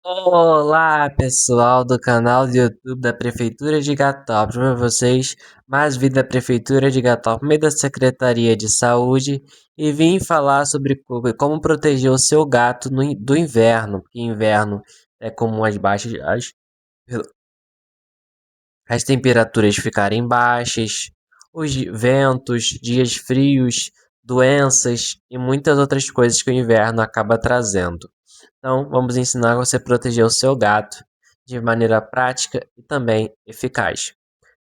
Olá, pessoal do canal do YouTube da Prefeitura de Igatópolis, para vocês, mais vídeo da Prefeitura de Igatópolis, meio da Secretaria de Saúde, e vim falar sobre como proteger o seu gato do inverno, porque inverno é comum as temperaturas ficarem baixas, os ventos, dias frios, doenças e muitas outras coisas que o inverno acaba trazendo. Então, vamos ensinar você a proteger o seu gato de maneira prática e também eficaz.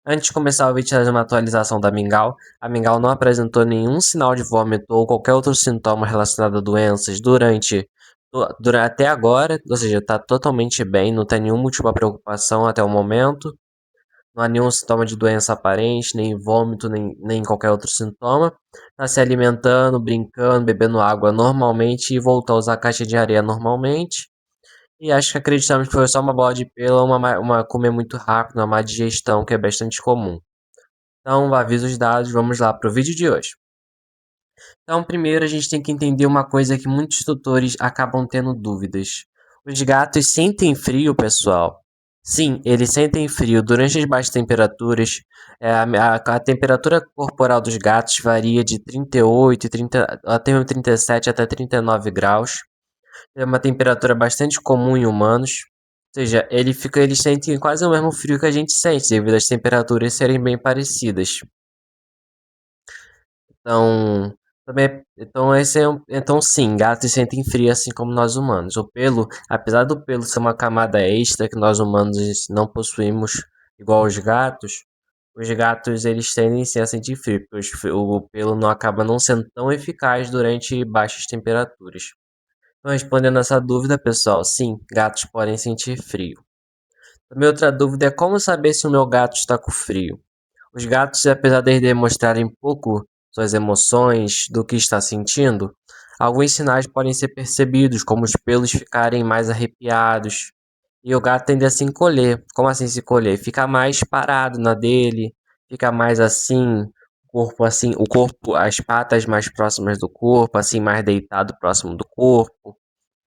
Antes de começar o vídeo, trazer uma atualização da Mingau. A Mingau não apresentou nenhum sinal de vômito ou qualquer outro sintoma relacionado a doenças durante até agora, ou seja, está totalmente bem, não tem nenhum motivo para preocupação até o momento. Não há nenhum sintoma de doença aparente, nem vômito, nem qualquer outro sintoma. Está se alimentando, brincando, bebendo água normalmente e voltou a usar a caixa de areia normalmente. E acho que acreditamos que foi só uma bola de pelo, uma comer muito rápido, uma má digestão, que é bastante comum. Então, aviso os dados, vamos lá para o vídeo de hoje. Então, primeiro a gente tem que entender uma coisa que muitos tutores acabam tendo dúvidas. Os gatos sentem frio, pessoal? Sim, eles sentem frio durante as baixas temperaturas. A temperatura corporal dos gatos varia de 38, 30, até 37 até 39 graus. É uma temperatura bastante comum em humanos. Ou seja, eles sentem quase o mesmo frio que a gente sente, devido às temperaturas serem bem parecidas. Então, então sim, gatos sentem frio assim como nós humanos. O pelo, apesar do pelo ser uma camada extra que nós humanos não possuímos igual os gatos eles tendem sim a sentir frio, porque o pelo não acaba não sendo tão eficaz durante baixas temperaturas. Então, respondendo essa dúvida, pessoal, sim, gatos podem sentir frio. Também outra dúvida é como saber se o meu gato está com frio. Os gatos, apesar de demonstrarem pouco suas emoções do que está sentindo, alguns sinais podem ser percebidos, como os pelos ficarem mais arrepiados e o gato tende a se encolher. Como assim se encolher? Fica mais parado na dele, fica mais assim, o corpo, as patas mais próximas do corpo, assim mais deitado próximo do corpo,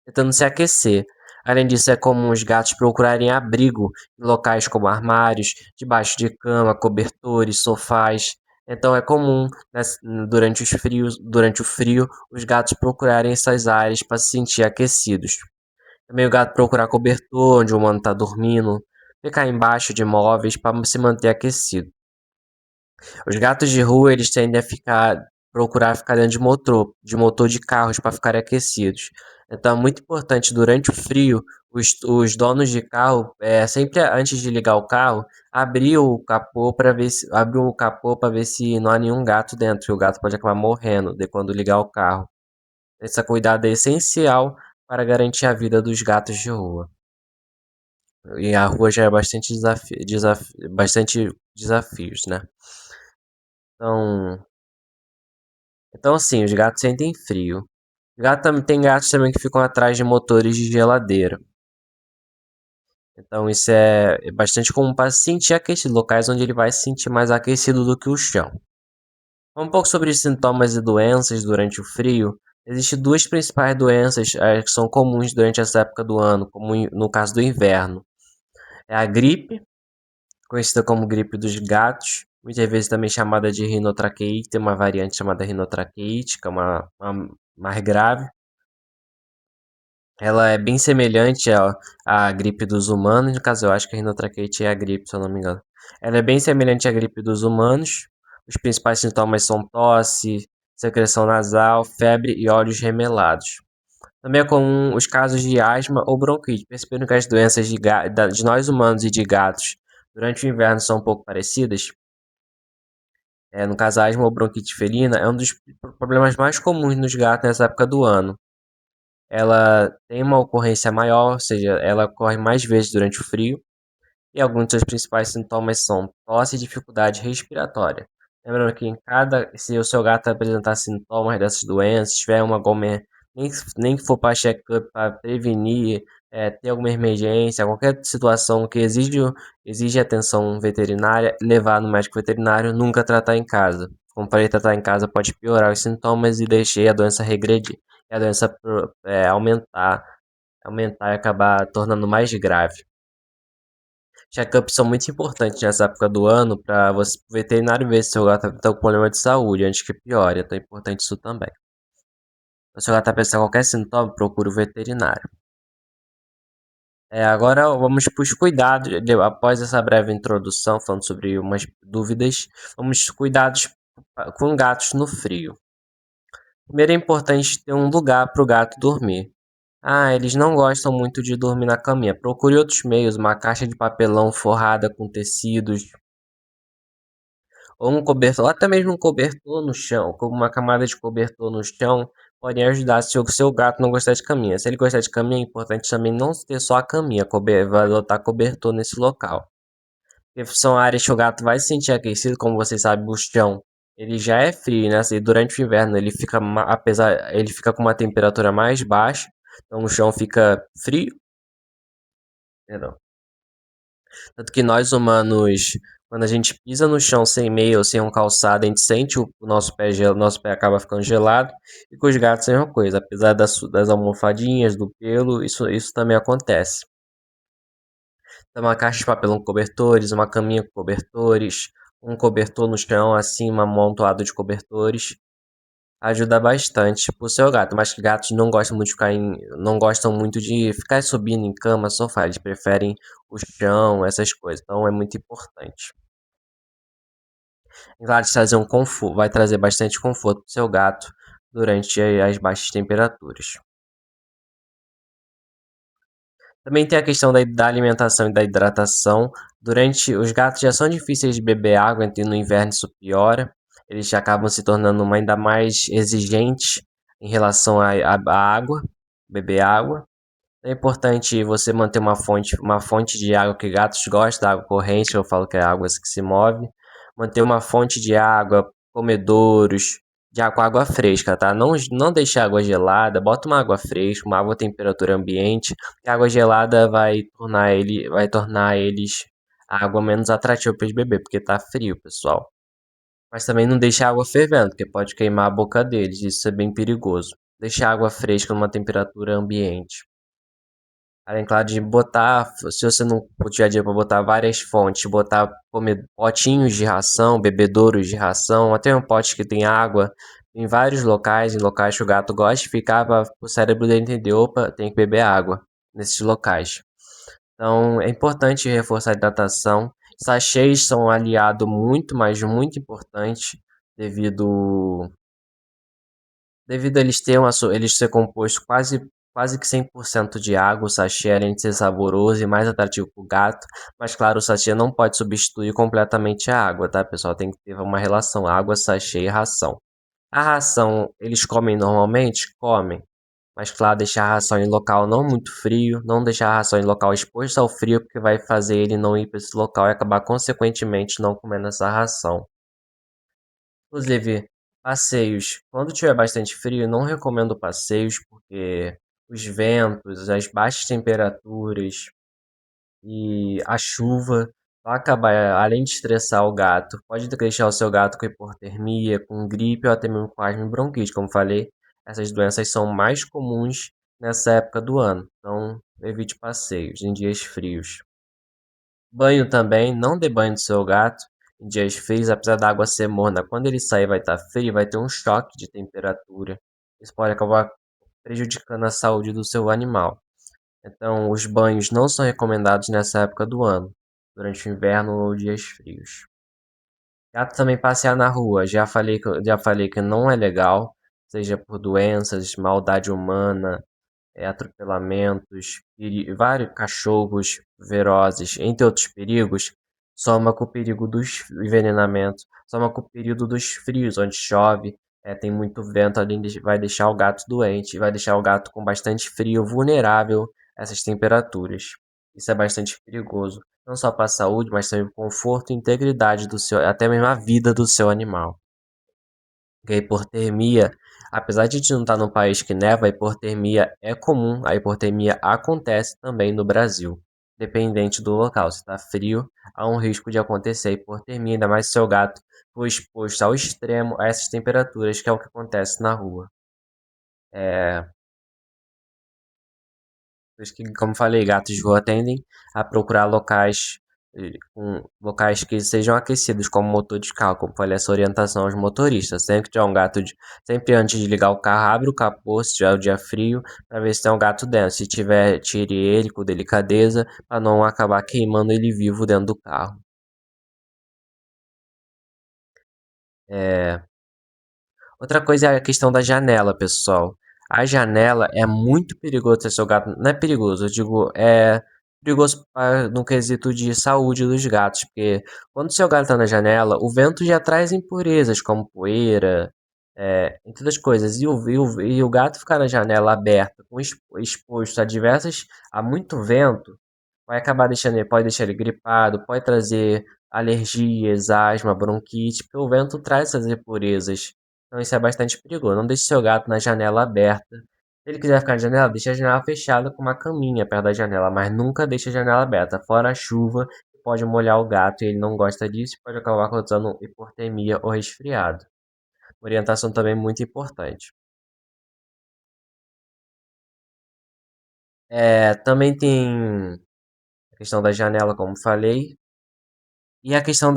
tentando se aquecer. Além disso, é comum os gatos procurarem abrigo em locais como armários, debaixo de cama, cobertores, sofás. Então é comum, né, durante o frio, os gatos procurarem essas áreas para se sentir aquecidos. Também o gato procurar cobertor onde o humano está dormindo, ficar embaixo de móveis para se manter aquecido. Os gatos de rua, eles tendem a procurar ficar dentro de motor de carros para ficarem aquecidos. Então é muito importante durante o frio, os donos de carro, sempre antes de ligar o carro, abrir o capô para ver se não há nenhum gato dentro, e o gato pode acabar morrendo de quando ligar o carro. Esse cuidado é essencial para garantir a vida dos gatos de rua. E a rua já é bastante desafios, né? Então, Então, assim, os gatos sentem frio. Tem gatos também que ficam atrás de motores de geladeira. Então, isso é bastante comum para se sentir aquecido, locais onde ele vai se sentir mais aquecido do que o chão. Um pouco sobre os sintomas e doenças durante o frio. Existem duas principais doenças que são comuns durante essa época do ano, como no caso do inverno. É a gripe, conhecida como gripe dos gatos, muitas vezes também chamada de rinotraqueite, tem uma variante chamada rinotraqueite, que é uma mais grave. Ela é bem semelhante à gripe dos humanos. No caso, eu acho que a rinotraqueite é a gripe, se eu não me engano. Ela é bem semelhante à gripe dos humanos. Os principais sintomas são tosse, secreção nasal, febre e olhos remelados. Também é comum os casos de asma ou bronquite. Percebendo que as doenças de nós humanos e de gatos durante o inverno são um pouco parecidas. No caso, a asma ou bronquite felina é um dos problemas mais comuns nos gatos nessa época do ano. Ela tem uma ocorrência maior, ou seja, ela ocorre mais vezes durante o frio, e alguns dos seus principais sintomas são tosse e dificuldade respiratória. Lembrando que se o seu gato apresentar sintomas dessas doenças, tiver nem que for para check-up, para prevenir, ter alguma emergência, qualquer situação que exige atenção veterinária, levar no médico veterinário, nunca tratar em casa. Como falei, tratar em casa pode piorar os sintomas e deixar a doença regredir, e a doença aumentar aumentar e acabar tornando mais grave. Check-ups são muito importantes nessa época do ano para você o veterinário ver se seu gato está com problema de saúde antes que piore. Então é importante isso também. Se o seu gato está apresentando qualquer sintoma, procure o veterinário. Agora vamos para os cuidados. Após essa breve introdução, falando sobre umas dúvidas, vamos cuidados com gatos no frio. Primeiro é importante ter um lugar para o gato dormir. Eles não gostam muito de dormir na caminha. Procure outros meios, uma caixa de papelão forrada com tecidos, ou um cobertor, ou até mesmo um cobertor no chão, com uma camada de cobertor no chão, podem ajudar se o seu gato não gostar de caminha. Se ele gostar de caminha, é importante também não ter só a caminha, vai adotar cobertor nesse local. Porque são áreas que o gato vai se sentir aquecido, como vocês sabem, o chão ele já é frio, né? E durante o inverno ele fica, ele fica com uma temperatura mais baixa, então o chão fica frio. Perdão. Tanto que nós humanos, quando a gente pisa no chão sem meia ou sem um calçado, a gente sente o nosso pé acaba ficando gelado. E com os gatos é a mesma coisa, apesar das almofadinhas, do pelo, isso também acontece. Então, uma caixa de papelão com cobertores, uma caminha com cobertores, um cobertor no chão acima, amontoado de cobertores, ajuda bastante pro seu gato. Mas que gatos não gostam muito de não gostam muito de ficar subindo em cama, sofá, eles preferem o chão, essas coisas. Então é muito importante. Claro, trazer um conforto, vai trazer bastante conforto pro seu gato durante as baixas temperaturas. Também tem a questão da alimentação e da hidratação. Durante os gatos já são difíceis de beber água, então no inverno isso piora. Eles já acabam se tornando ainda mais exigentes em relação à água, beber água. É importante você manter uma fonte de água que gatos gostam, água corrente, eu falo que é água que se move. Manter uma fonte de água, comedouros, água fresca, tá? Não deixar água gelada, bota uma água fresca, uma água a temperatura ambiente. A água gelada vai tornar eles a água menos atrativa para eles beber, porque tá frio, pessoal. Mas também não deixa a água fervendo, porque pode queimar a boca deles, isso é bem perigoso. Deixa a água fresca numa temperatura ambiente. Além, claro, de botar, se você não tiver dinheiro para botar várias fontes, botar potinhos de ração, bebedouros de ração, até um pote que tem água, em vários locais, em locais que o gato gosta de ficar, para o cérebro dele entender, opa, tem que beber água nesses locais. Então, é importante reforçar a hidratação. Sachês são um aliado muito, mas muito importante, devido Devido a eles ser composto quase que 100% de água, o sachê além de ser saboroso e mais atrativo para o gato, mas claro, o sachê não pode substituir completamente a água, tá, pessoal? Tem que ter uma relação água, sachê e ração. A ração, eles comem normalmente? Comem. Mas claro, deixar a ração em local não muito frio, não deixar a ração em local exposto ao frio, porque vai fazer ele não ir para esse local e acabar consequentemente não comendo essa ração. Inclusive, passeios. Quando tiver bastante frio, não recomendo passeios porque os ventos, as baixas temperaturas e a chuva vai acabar, além de estressar o gato, pode deixar o seu gato com hipotermia, com gripe ou até mesmo com asma e bronquite. Como falei, essas doenças são mais comuns nessa época do ano. Então, evite passeios em dias frios. Banho também, não dê banho do seu gato em dias frios, apesar da água ser morna. Quando ele sair vai estar frio, vai ter um choque de temperatura. Isso pode acabar prejudicando a saúde do seu animal. Então, os banhos não são recomendados nessa época do ano, durante o inverno ou dias frios. Gato também passear na rua, já falei que não é legal, seja por doenças, maldade humana, atropelamentos, vários cachorros ferozes, entre outros perigos, soma com o perigo dos envenenamentos, soma com o período dos frios, onde chove, tem muito vento, vai deixar o gato doente, vai deixar o gato com bastante frio, vulnerável a essas temperaturas. Isso é bastante perigoso, não só para a saúde, mas também para o conforto e integridade do seu, até mesmo a vida do seu animal. A hipotermia, apesar de a gente não estar num país que neva, a hipotermia é comum, a hipotermia acontece também no Brasil, dependente do local. Se está frio, há um risco de acontecer a hipotermia, ainda mais se seu gato for exposto ao extremo a essas temperaturas, que é o que acontece na rua. É, Pois que, como falei, gatos de rua tendem a procurar locais com locais que sejam aquecidos, como motor de carro, como falei, essa orientação aos motoristas. Sempre que tiver um gato, sempre antes de ligar o carro, abre o capô, se tiver o dia frio, para ver se tem um gato dentro. Se tiver, tire ele com delicadeza, para não acabar queimando ele vivo dentro do carro. É, outra coisa é a questão da janela, pessoal. A janela é muito perigoso ter seu gato. Não é perigoso, eu digo, é perigoso no quesito de saúde dos gatos, porque quando seu gato está na janela, o vento já traz impurezas, como poeira, entre outras coisas. E o gato ficar na janela aberta, exposto a muito vento, vai acabar deixando ele, pode deixar ele gripado, pode trazer alergias, asma, bronquite, porque o vento traz essas impurezas. Então isso é bastante perigoso. Não deixe seu gato na janela aberta. Se ele quiser ficar na janela, deixe a janela fechada com uma caminha perto da janela, mas nunca deixe a janela aberta. Fora a chuva, que pode molhar o gato e ele não gosta disso, pode acabar causando hipotermia ou resfriado. Orientação também muito importante. Também tem a questão da janela, como falei. E a questão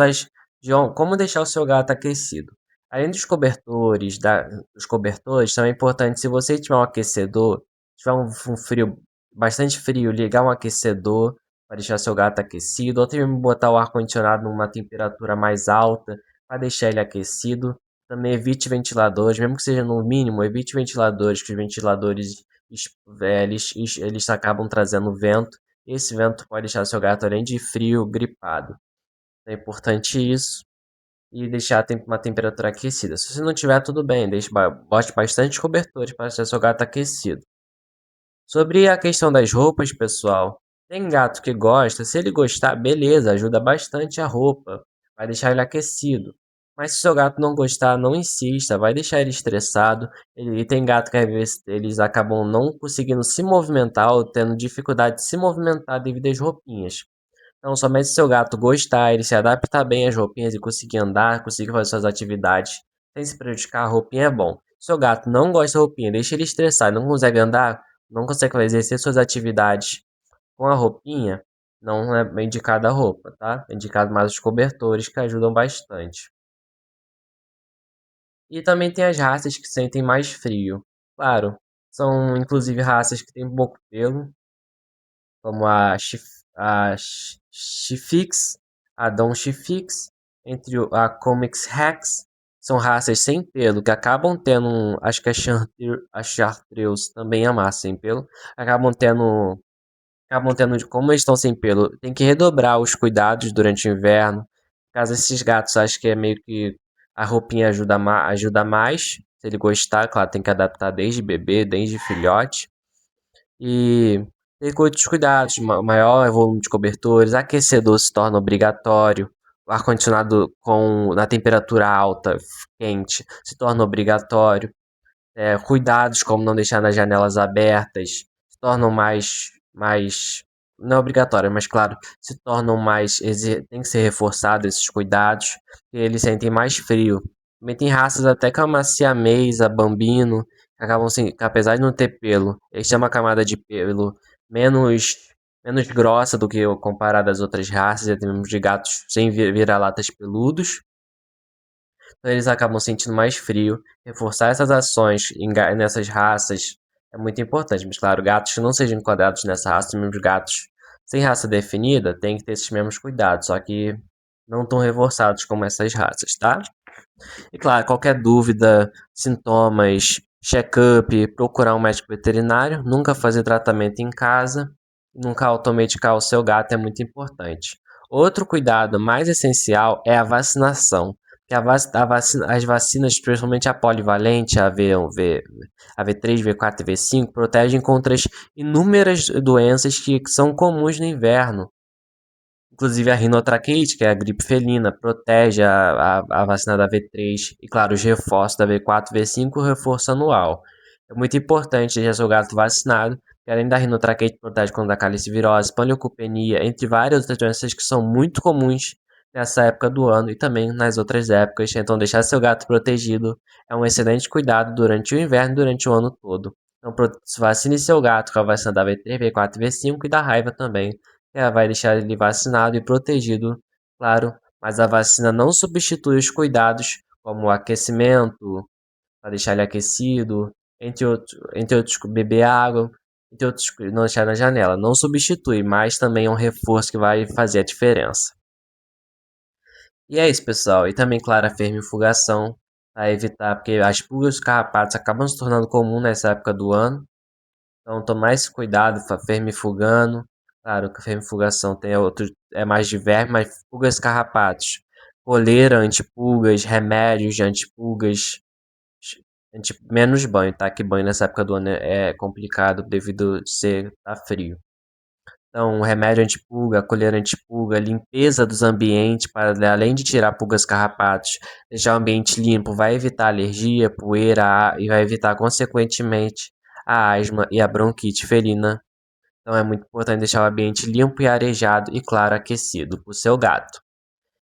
como deixar o seu gato aquecido. Além dos cobertores, também é importante, se você tiver um aquecedor, tiver um frio, bastante frio, ligar um aquecedor para deixar seu gato aquecido, ou até mesmo botar o ar-condicionado numa temperatura mais alta para deixar ele aquecido. Também evite ventiladores, mesmo que seja no mínimo, evite ventiladores, que os ventiladores eles acabam trazendo vento. Esse vento pode deixar seu gato, além de frio, gripado. É importante isso e deixar uma temperatura aquecida. Se você não tiver, tudo bem, bote bastante cobertores para deixar seu gato aquecido. Sobre a questão das roupas, pessoal, tem gato que gosta, se ele gostar, beleza, ajuda bastante a roupa, vai deixar ele aquecido. Mas se seu gato não gostar, não insista, vai deixar ele estressado. E tem gato que às vezes eles acabam não conseguindo se movimentar ou tendo dificuldade de se movimentar devido às roupinhas. Então, somente se seu gato gostar, ele se adaptar bem às roupinhas e conseguir andar, conseguir fazer suas atividades sem se prejudicar, a roupinha é bom. Se seu gato não gosta da roupinha, deixa ele estressar, não consegue andar, não consegue exercer suas atividades com a roupinha, não é indicada a roupa, tá? É indicado mais os cobertores que ajudam bastante. E também tem as raças que sentem mais frio. Claro, são inclusive raças que têm pouco pelo, como a Chifix, a Don Chifix, a Comics Rex, são raças sem pelo, que acabam tendo, acho que a Chartreuse também é massa sem pelo, acabam tendo, como eles estão sem pelo, tem que redobrar os cuidados durante o inverno. Caso esses gatos, acho que é meio que a roupinha ajuda mais, se ele gostar, claro, tem que adaptar desde bebê, desde filhote. E ter outros cuidados, maior volume de cobertores, aquecedor se torna obrigatório, o ar-condicionado na temperatura alta, quente, se torna obrigatório. Cuidados como não deixar nas janelas abertas se tornam não é obrigatório, mas claro, se tornam tem que ser reforçado esses cuidados, porque eles sentem mais frio. Também tem raças até como a siamesa, bambino, que acabam que apesar de não ter pelo, eles têm uma camada de pelo menos, menos grossa do que comparado às outras raças, até mesmo de gatos sem vira-latas peludos. Então eles acabam sentindo mais frio. Reforçar essas ações nessas raças é muito importante. Mas, claro, gatos que não sejam enquadrados nessa raça, mesmo gatos sem raça definida, tem que ter esses mesmos cuidados, só que não tão reforçados como essas raças, tá? E, claro, qualquer dúvida, sintomas, check-up, procurar um médico veterinário, nunca fazer tratamento em casa, nunca automedicar o seu gato é muito importante. Outro cuidado mais essencial é a vacinação. Que as vacinas, principalmente a polivalente, a V3, V4 e V5, protegem contra as inúmeras doenças que são comuns no inverno. Inclusive a rinotraqueite, que é a gripe felina, protege a vacina da V3 e, claro, os reforços da V4 e V5, o reforço anual. É muito importante deixar seu gato vacinado, que além da rinotraqueite, protege contra a calicivirose, panleucopenia, entre várias outras doenças que são muito comuns nessa época do ano e também nas outras épocas. Então, deixar seu gato protegido é um excelente cuidado durante o inverno e durante o ano todo. Então, vacine seu gato com a vacina da V3, V4 e V5 e da raiva também, que ela vai deixar ele vacinado e protegido, claro, mas a vacina não substitui os cuidados como o aquecimento, para deixar ele aquecido, entre outros, beber água, entre outros, não deixar na janela. Não substitui, mas também é um reforço que vai fazer a diferença. E é isso, pessoal. E também, claro, a vermifugação, para evitar, porque as pulgas e os carrapatos acabam se tornando comum nessa época do ano. Então, tomar esse cuidado, vermifugando. Claro que a vermifugação tem outro, é mais de verme, mas pulgas, carrapatos, coleira, antipulgas, remédios de antipulgas, menos banho, tá? Que banho nessa época do ano é complicado devido a ser tá frio. Então, remédio antipulga, colher antipulga, limpeza dos ambientes para além de tirar pulgas, carrapatos, deixar o ambiente limpo, vai evitar alergia, poeira e vai evitar consequentemente a asma e a bronquite felina. Então é muito importante deixar o ambiente limpo e arejado e claro aquecido para o seu gato.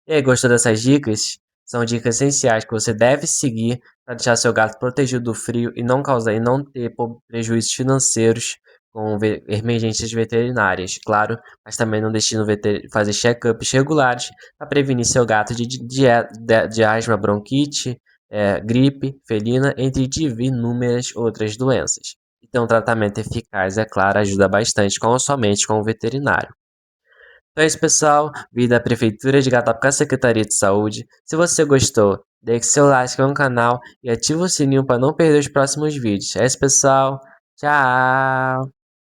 E aí, gostou dessas dicas? São dicas essenciais que você deve seguir para deixar seu gato protegido do frio e não causar e não ter prejuízos financeiros com emergências veterinárias, claro, mas também não deixando fazer check-ups regulares para prevenir seu gato de asma, bronquite, gripe felina, entre inúmeras outras doenças. Então, um tratamento eficaz, é claro, ajuda bastante somente com o veterinário. Então é isso, pessoal. Vídeo da Prefeitura de Gatap com a Secretaria de Saúde. Se você gostou, deixe seu like no canal e ative o sininho para não perder os próximos vídeos. É isso, pessoal. Tchau!